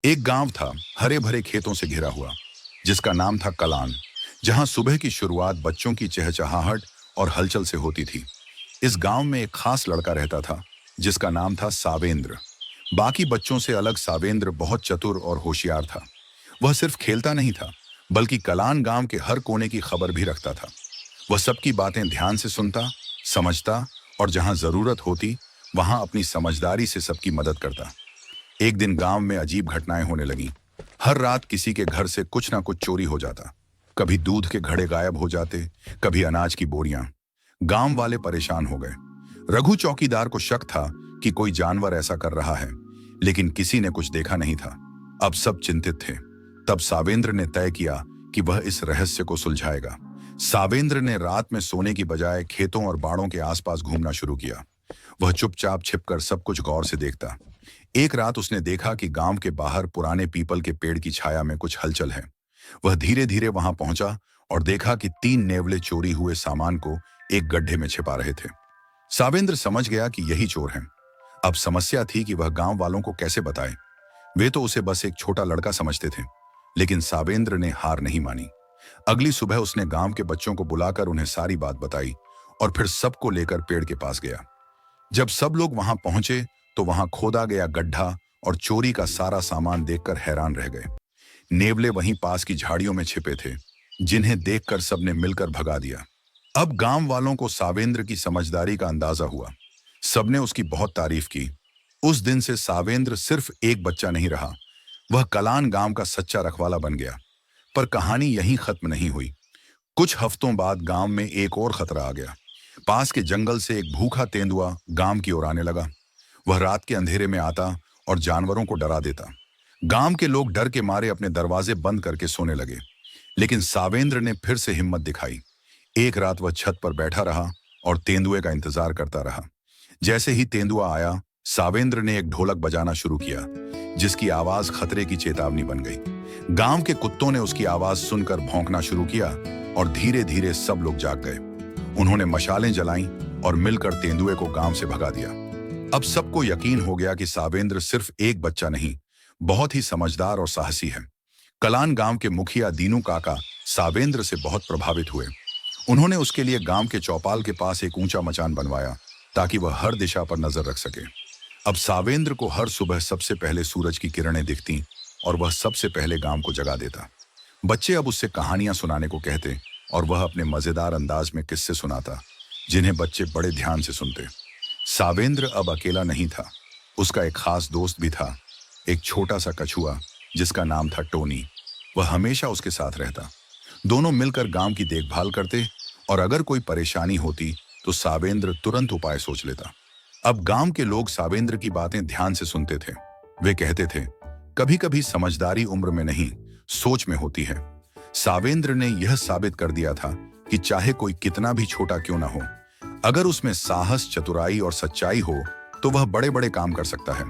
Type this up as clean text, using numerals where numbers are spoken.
एक गांव था, हरे भरे खेतों से घिरा हुआ, जिसका नाम था कलान, जहां सुबह की शुरुआत बच्चों की चहचहाहट और हलचल से होती थी। इस गांव में एक खास लड़का रहता था, जिसका नाम था सावेंद्र। बाकी बच्चों से अलग सावेंद्र बहुत चतुर और होशियार था। वह सिर्फ खेलता नहीं था, बल्कि कलान गांव के हर कोने की खबर भी रखता था। वह सबकी बातें ध्यान से सुनता, समझता और जहां जरूरत होती, वहां अपनी समझदारी से सबकी मदद करता। एक दिन गांव में अजीब घटनाएं होने लगीं। हर रात किसी के घर से कुछ ना कुछ चोरी हो जाता। कभी दूध के घड़े गायब हो जाते, कभी अनाज की बोरियां। गांव वाले परेशान हो गए। रघु चौकीदार को शक था कि कोई जानवर ऐसा कर रहा है, लेकिन किसी ने कुछ देखा नहीं था। अब सब चिंतित थे। तब सावेंद्र ने तय किया कि वह इस रहस्य को सुलझाएगा। सावेंद्र ने रात में सोने की बजाय खेतों और बाड़ों के आसपास घूमना शुरू किया। वह चुपचाप छिपकर सब कुछ गौर से देखता। एक रात उसने देखा कि गांव के बाहर पुराने पीपल के पेड़ की छाया में कुछ हलचल है। वह धीरे धीरे वहां पहुंचा और देखा कि तीन नेवले चोरी हुए सामान को एक गड्ढे में छिपा रहे थे। सावेंद्र समझ गया कि यही चोर हैं। अब समस्या थी कि वह गांव वालों को कैसे बताए। वे तो उसे बस एक छोटा लड़का समझते थे। लेकिन सावेंद्र ने हार नहीं मानी। अगली सुबह उसने गांव के बच्चों को बुलाकर उन्हें सारी बात बताई और फिर सबको लेकर पेड़ के पास गया। जब सब लोग वहां पहुंचे तो वहां खोदा गया गड्ढा और चोरी का सारा सामान देखकर हैरान रह गए। नेवले वहीं पास की झाड़ियों में छिपे थे, जिन्हें देखकर सबने मिलकर भगा दिया। अब गांव वालों को सावेंद्र की समझदारी का अंदाजा हुआ। सबने उसकी बहुत तारीफ की। उस दिन से सावेंद्र सिर्फ एक बच्चा नहीं रहा, वह कलान गांव का सच्चा रखवाला बन गया। पर कहानी यहीं खत्म नहीं हुई। कुछ हफ्तों बाद गांव में एक और खतरा आ गया। पास के जंगल से एक भूखा तेंदुआ गांव की ओर आने लगा। वह रात के अंधेरे में आता और जानवरों को डरा देता। गांव के लोग डर के मारे अपने दरवाजे बंद करके सोने लगे। लेकिन सावेंद्र ने फिर से हिम्मत दिखाई। एक रात वह छत पर बैठा रहा और तेंदुए का इंतजार करता रहा। जैसे ही तेंदुआ आया, सावेंद्र ने एक ढोलक बजाना शुरू किया, जिसकी आवाज खतरे की चेतावनी बन गई। गांव के कुत्तों ने उसकी आवाज सुनकर भौंकना शुरू किया और धीरे धीरे सब लोग जाग गए। उन्होंने मशालें जलाईं और मिलकर तेंदुए को गांव से भगा दिया। अब सबको यकीन हो गया कि सावेंद्र सिर्फ एक बच्चा नहीं, बहुत ही समझदार और साहसी है। कलान गांव के मुखिया दीनू काका सावेंद्र से बहुत प्रभावित हुए। उन्होंने उसके लिए गांव के चौपाल के पास एक ऊंचा मचान बनवाया, ताकि वह हर दिशा पर नजर रख सके। अब सावेंद्र को हर सुबह सबसे पहले सूरज की किरणें दिखती और वह सबसे पहले गांव को जगा देता। बच्चे अब उससे कहानियां सुनाने को कहते और वह अपने मजेदार अंदाज में किस्से सुनाता, जिन्हें बच्चे बड़े ध्यान से सुनते। सावेंद्र अब अकेला नहीं था, उसका एक खास दोस्त भी था, एक छोटा सा कछुआ जिसका नाम था टोनी। वह हमेशा उसके साथ रहता। दोनों मिलकर गांव की देखभाल करते और अगर कोई परेशानी होती तो सावेंद्र तुरंत उपाय सोच लेता। अब गांव के लोग सावेंद्र की बातें ध्यान से सुनते थे। वे कहते थे, कभी कभी समझदारी उम्र में नहीं, सोच में होती है। सावेंद्र ने यह साबित कर दिया था कि चाहे कोई कितना भी छोटा क्यों ना हो, अगर उसमें साहस, चतुराई और सच्चाई हो तो वह बड़े बड़े काम कर सकता है।